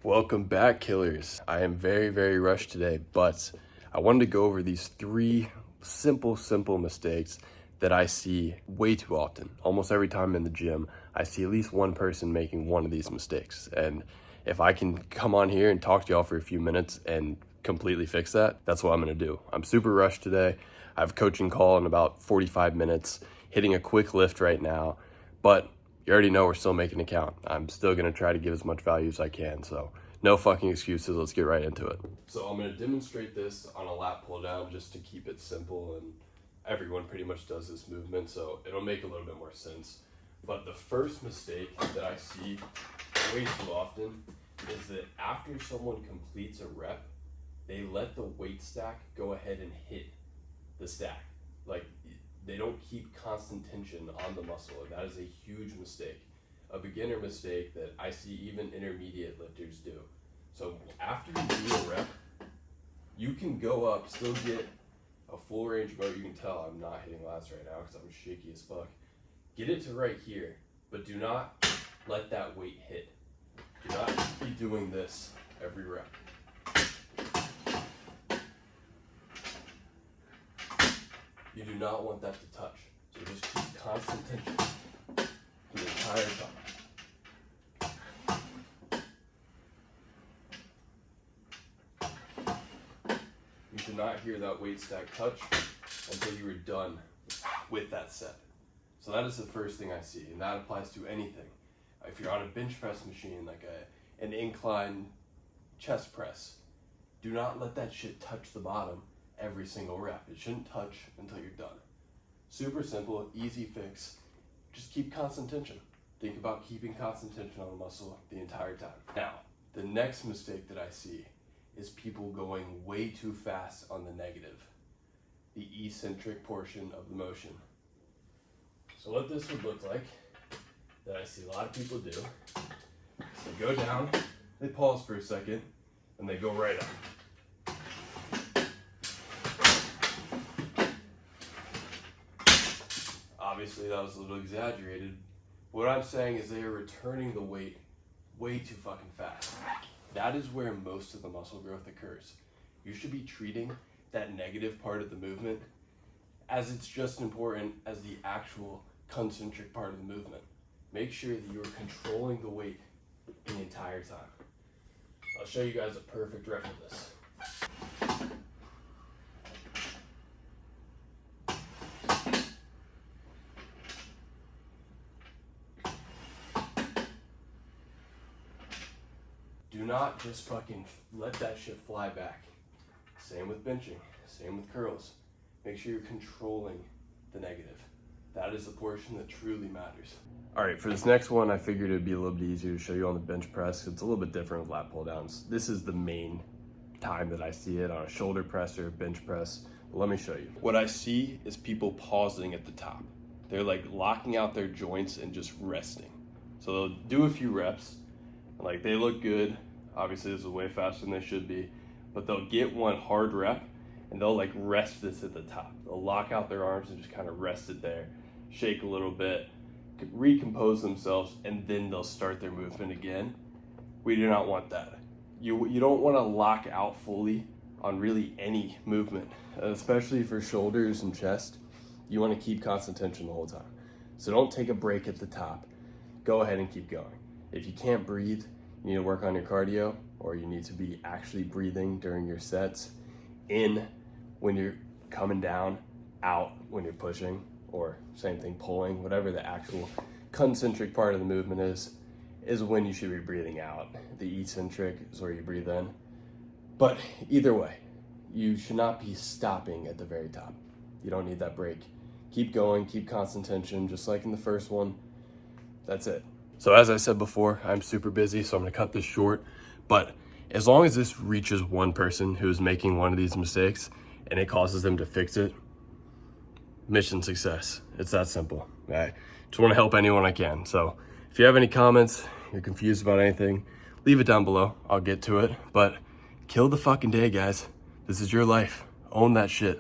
Welcome back, killers. I am very rushed today, but I wanted to go over these three simple mistakes that I see way too often. Almost every time I'm in the gym, I see at least one person making one of these mistakes. And if I can come on here and talk to y'all for a few minutes and completely fix that, that's what I'm gonna do. I'm super rushed today. I have a coaching call in about 45 minutes, hitting a quick lift right now, but you already know we're still making it count. I'm still gonna try to give as much value as I can, so no fucking excuses, let's get right into it. So I'm gonna demonstrate this on a lat pull down just to keep it simple, and everyone pretty much does this movement, so it'll make a little bit more sense. But the first mistake that I see way too often is that after someone completes a rep, they let the weight stack go ahead and hit the stack. Like, they don't keep constant tension on the muscle, and that is a huge mistake. A beginner mistake that I see even intermediate lifters do. So after you do a rep, you can go up, still get a full range of motion. You can tell I'm not hitting lats right now because I'm shaky as fuck. Get it to right here, but do not let that weight hit. Do not be doing this every rep. You do not want that to touch. So just keep constant tension the entire time. You should not hear that weight stack touch until you are done with that set. So that is the first thing I see, and that applies to anything. If you're on a bench press machine, like an incline chest press, do not let that shit touch the bottom every single rep. It shouldn't touch until you're done. Super simple, easy fix. Just keep constant tension. Think about keeping constant tension on the muscle the entire time. Now, the next mistake that I see is people going way too fast on the negative, the eccentric portion of the motion. So what this would look like, that I see a lot of people do, is they go down, they pause for a second, and they go right up. Obviously that was a little exaggerated. What I'm saying is they are returning the weight way too fucking fast. That is where most of the muscle growth occurs. You should be treating that negative part of the movement as it's just important as the actual concentric part of the movement. Make sure that you are controlling the weight the entire time. I'll show you guys a perfect rep of this. Do not just fucking let that shit fly back. Same with benching, same with curls. Make sure you're controlling the negative. That is the portion that truly matters. All right, for this next one, I figured it'd be a little bit easier to show you on the bench press. It's a little bit different with lat pull downs. This is the main time that I see it on a shoulder press or a bench press. But let me show you. What I see is people pausing at the top. They're like locking out their joints and just resting. So they'll do a few reps, like they look good. Obviously this is way faster than they should be, but they'll get one hard rep and they'll like rest this at the top. They'll lock out their arms and just kind of rest it there, shake a little bit, recompose themselves, and then they'll start their movement again. We do not want that. You don't want to lock out fully on really any movement, especially for shoulders and chest. You want to keep constant tension the whole time. So don't take a break at the top. Go ahead and keep going. If you can't breathe, you need to work on your cardio, or you need to be actually breathing during your sets, in when you're coming down, out when you're pushing, or same thing, pulling, whatever the actual concentric part of the movement is when you should be breathing out. The eccentric is where you breathe in. But either way, you should not be stopping at the very top. You don't need that break. Keep going, keep constant tension, just like in the first one. That's it. So as I said before, I'm super busy, so I'm gonna cut this short. But as long as this reaches one person who's making one of these mistakes and it causes them to fix it, mission success. It's that simple. I just want to help anyone I can. So if you have any comments, you're confused about anything, leave it down below. I'll get to it. But kill the fucking day, guys. This is your life. Own that shit.